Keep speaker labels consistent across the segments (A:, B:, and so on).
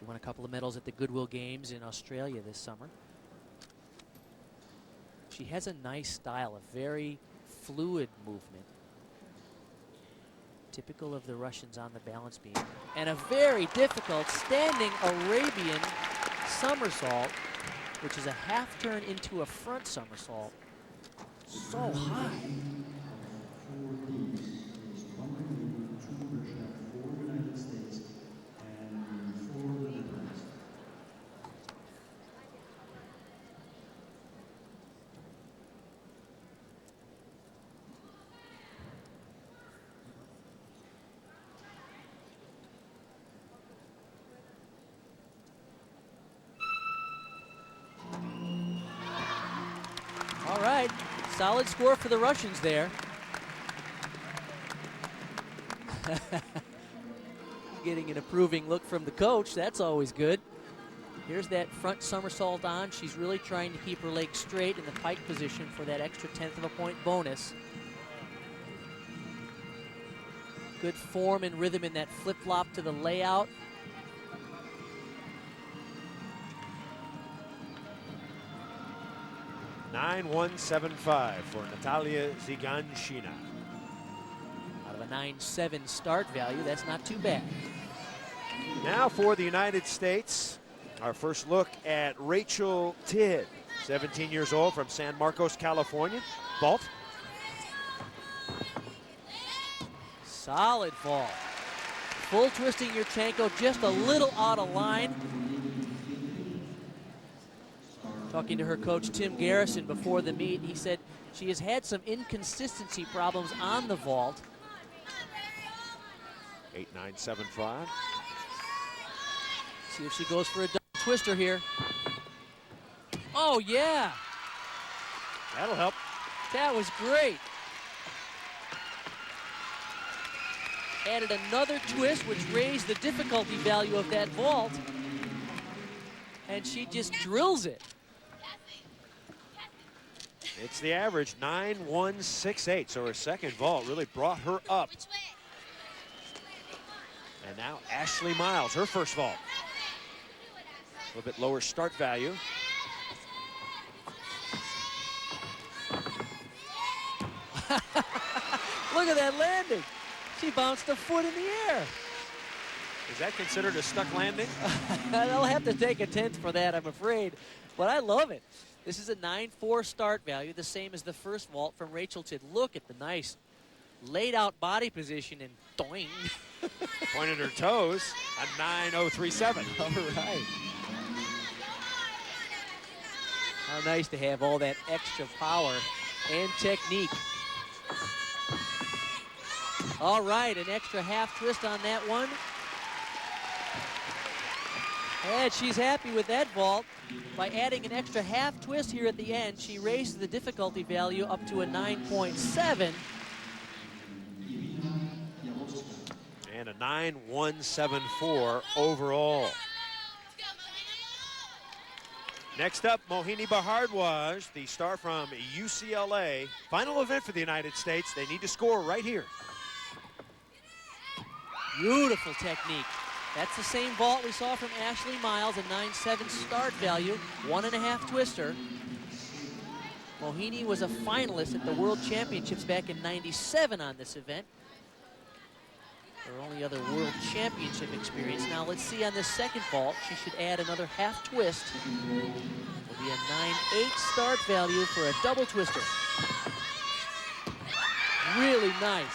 A: won a couple of medals at the Goodwill Games in Australia this summer. She has a nice style, a very fluid movement, typical of the Russians on the balance beam, and a very difficult standing Arabian somersault, which is a half turn into a front somersault. So high. All right, solid score for the Russians there. Getting an approving look from the coach, that's always good. Here's that front somersault on. She's really trying to keep her legs straight in the pike position for that extra 1/10 of a point bonus. Good form and rhythm in that flip-flop to the layout.
B: (9-1-7-5) for Natalia Zyganshina.
A: Out of a 9-7 start value, that's not too bad.
B: Now for the United States, our first look at Rachel Tidd, 17 years old from San Marcos, California. Vault.
A: Solid vault. Full twisting Yurchenko, just a little out of line. Talking to her coach, Tim Garrison, before the meet, he said she has had some inconsistency problems on the vault.
B: 8-9-7-5.
A: See if she goes for a double twister here. Oh, yeah.
B: That'll help.
A: That was great. Added another twist, which raised the difficulty value of that vault. And she just drills it.
B: It's the average, 9-1-6-8. So her second vault really brought her up. And now Ashley Miles, her first vault. A little bit lower start value.
A: Look at that landing. She bounced a foot in the air.
B: Is that considered a stuck landing?
A: I'll have to take a 10th for that, I'm afraid. But I love it. This is a 9-4 start value, the same as the first vault from Rachel Tidd. Look at the nice laid out body position and doing.
B: Pointed her toes, a 9-0-3-7.
A: All right. How nice to have all that extra power and technique. All right, an extra half twist on that one. And she's happy with that vault. By adding an extra half twist here at the end, she raised the difficulty value up to a 9.7.
B: And a 9-1-7-4 overall. Next up, Mohini Bhardwaj, the star from UCLA. Final event for the United States. They need to score right here.
A: Beautiful technique. That's the same vault we saw from Ashley Miles, a 9.7 start value, 1.5 twister. Mohini was a finalist at the World Championships back in '97 on this event. Her only other World Championship experience. Now let's see on this second vault, she should add another half twist. Will be a 9.8 start value for a double twister. Really nice.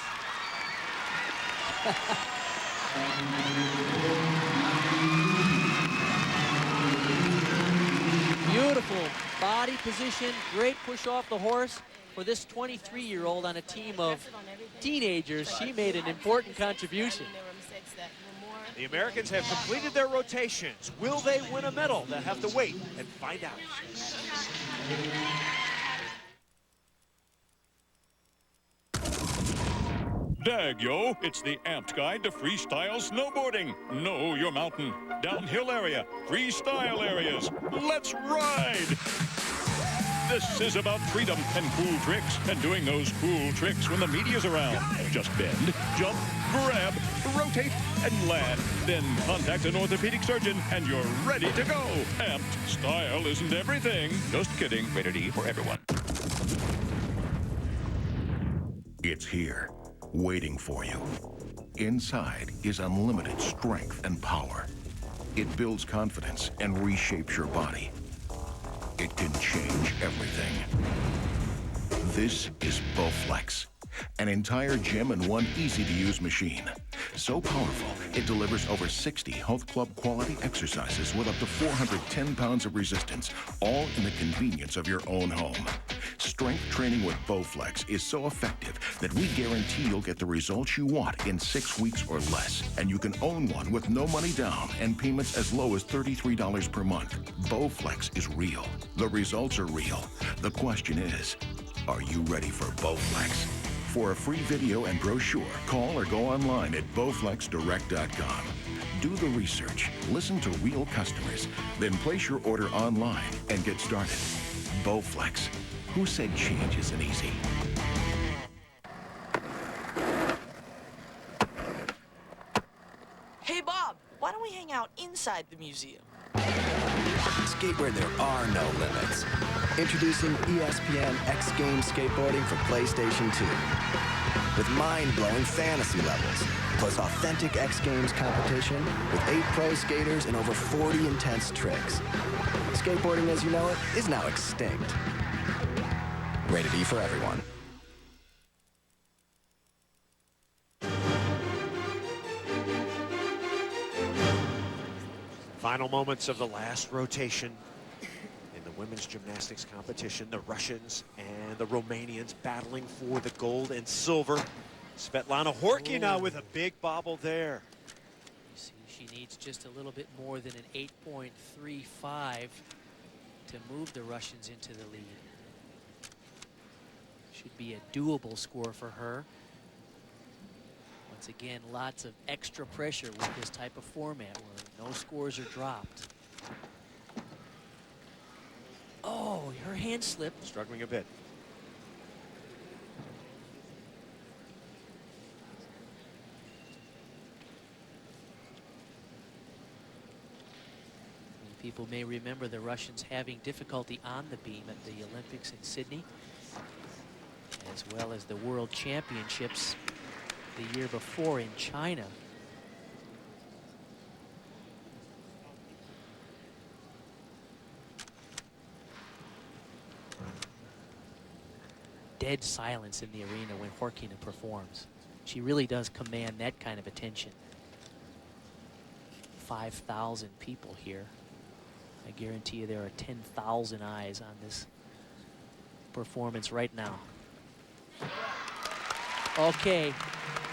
A: Beautiful body position, great push off the horse. For this 23-year-old on a team of teenagers, she made an important contribution.
B: The Americans have completed their rotations. Will they win a medal? They'll have to wait and find out.
C: Dag, yo, it's the amped guide to freestyle snowboarding. Know your mountain. Downhill area, freestyle areas. Let's ride! This is about freedom and cool tricks, and doing those cool tricks when the media's around. Just bend, jump, grab, rotate, and land. Then contact an orthopedic surgeon, and you're ready to go. Amped style isn't everything. Just kidding. Rated E for everyone.
D: It's here, waiting for you. Inside is unlimited strength and power. It builds confidence and reshapes your body. It can change everything. This is Bowflex, an entire gym in one easy-to-use machine. So powerful, it delivers over 60 health club quality exercises with up to 410 pounds of resistance, all in the convenience of your own home. Strength training with Bowflex is so effective that we guarantee you'll get the results you want in 6 weeks or less. And you can own one with no money down and payments as low as $33 per month. Bowflex is real. The results are real. The question is, are you ready for Bowflex? For a free video and brochure, call or go online at bowflexdirect.com. Do the research, listen to real customers, then place your order online and get started. Bowflex. Who said change isn't easy?
E: Hey, Bob, why don't we hang out inside the museum?
F: Skate where there are no limits. Introducing ESPN X Games Skateboarding for PlayStation 2. With mind-blowing fantasy levels, plus authentic X Games competition with 8 pro skaters and over 40 intense tricks. Skateboarding as you know it is now extinct. Rated E for everyone.
B: Final moments of the last rotation in the women's gymnastics competition. The Russians and the Romanians battling for the gold and silver. Svetlana Horky now with a big bobble there.
A: You see, she needs just a little bit more than an 8.35 to move the Russians into the lead. Should be a doable score for her. Once again, lots of extra pressure with this type of format where no scores are dropped. Oh, her hand slipped.
B: Struggling a bit.
A: People may remember the Russians having difficulty on the beam at the Olympics in Sydney, as well as the World Championships the year before in China. Dead silence in the arena when Horkina performs. She really does command that kind of attention. 5,000 people here. I guarantee you there are 10,000 eyes on this performance right now. Okay,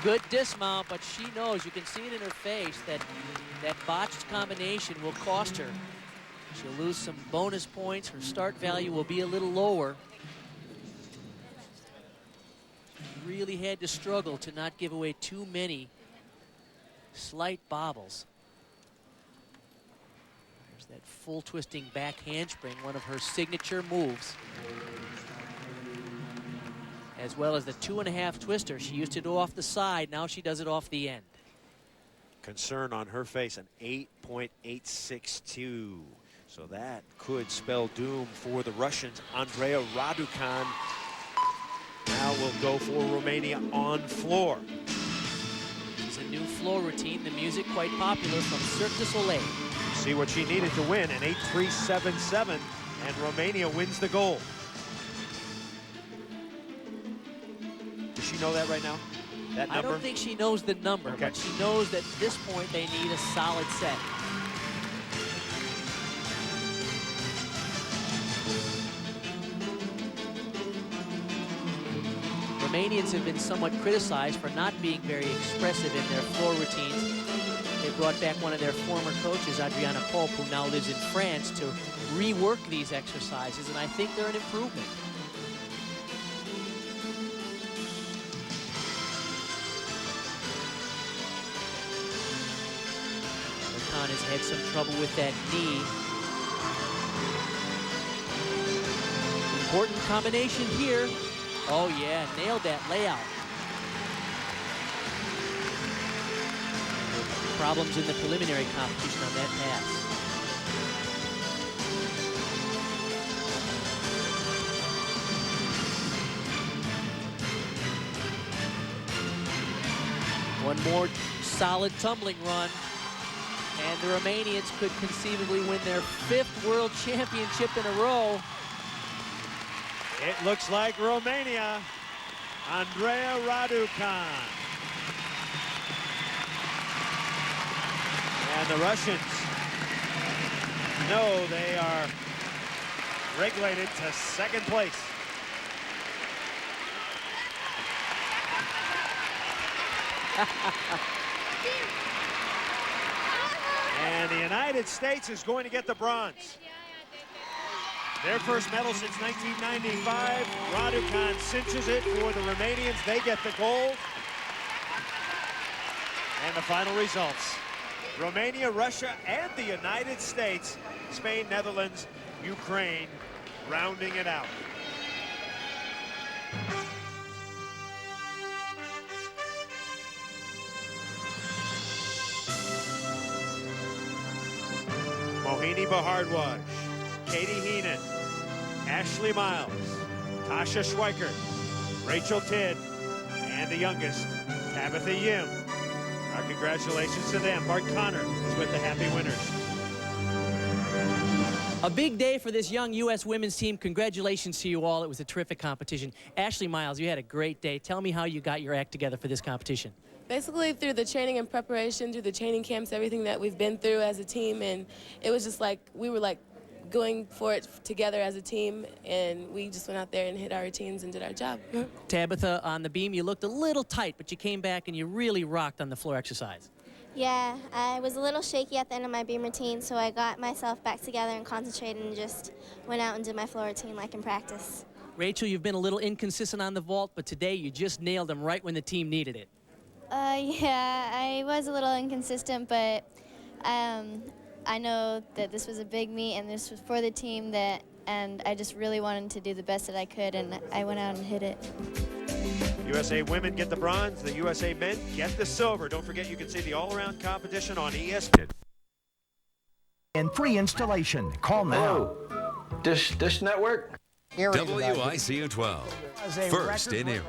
A: good dismount, but she knows, you can see it in her face, that that botched combination will cost her. She'll lose some bonus points. Her start value will be a little lower. She really had to struggle to not give away too many slight bobbles. That full twisting back handspring, one of her signature moves. As well as the 2.5 twister. She used to do off the side, now she does it off the end.
B: Concern on her face, an 8.862. So that could spell doom for the Russians. Andrea Raducan now will go for Romania on floor.
A: This is a new floor routine, the music quite popular from Cirque du Soleil.
B: See what she needed to win, an 8.377, and Romania wins the gold. Does she know that right now? That number?
A: I don't think she knows the number,
B: okay,
A: but she knows that at this point they need a solid set. Romanians have been somewhat criticized for not being very expressive in their floor routines. They brought back one of their former coaches, Adriana Pope, who now lives in France, to rework these exercises, and I think they're an improvement. Raducan has had some trouble with that knee. Important combination here. Oh yeah, nailed that layout. Problems in the preliminary competition on that pass. One more solid tumbling run, and the Romanians could conceivably win their 5th world championship in a row.
B: It looks like Romania, Andrea Raducan. And the Russians know they are regulated to 2nd place. And the United States is going to get the bronze. Their first medal since 1995. Raducan cinches it for the Romanians. They get the gold. And the final results. Romania, Russia, and the United States. Spain, Netherlands, Ukraine, rounding it out. Mohini Bahardwaj, Katie Heenan, Ashley Miles, Tasha Schweikert, Rachel Tidd, and the youngest, Tabitha Yim. Our congratulations to them. Bart Connor is with the happy winners.
A: A big day for this young U.S. women's team. Congratulations to you all. It was a terrific competition. Ashley Miles, you had a great day. Tell me how you got your act together for this competition.
G: Basically through the training and preparation, through the training camps, everything that we've been through as a team, and it was just like we were like going for it together as a team, and we just went out there and hit our routines and did our job.
A: Tabitha, on the beam, you looked a little tight, but you came back and you really rocked on the floor exercise.
H: Yeah, I was a little shaky at the end of my beam routine, so I got myself back together and concentrated and just went out and did my floor routine like in practice.
A: Rachel, you've been a little inconsistent on the vault, but today you just nailed them right when the team needed it.
H: Yeah, I was a little inconsistent, but I know that this was a big meet and this was for the team, and I just really wanted to do the best that I could, and I went out and hit it.
B: USA women get the bronze, the USA men get the silver. Don't forget you can see the all-around competition on ESPN.
I: And free installation. Call now.
J: Dish Network?
K: WICU 12. First in area.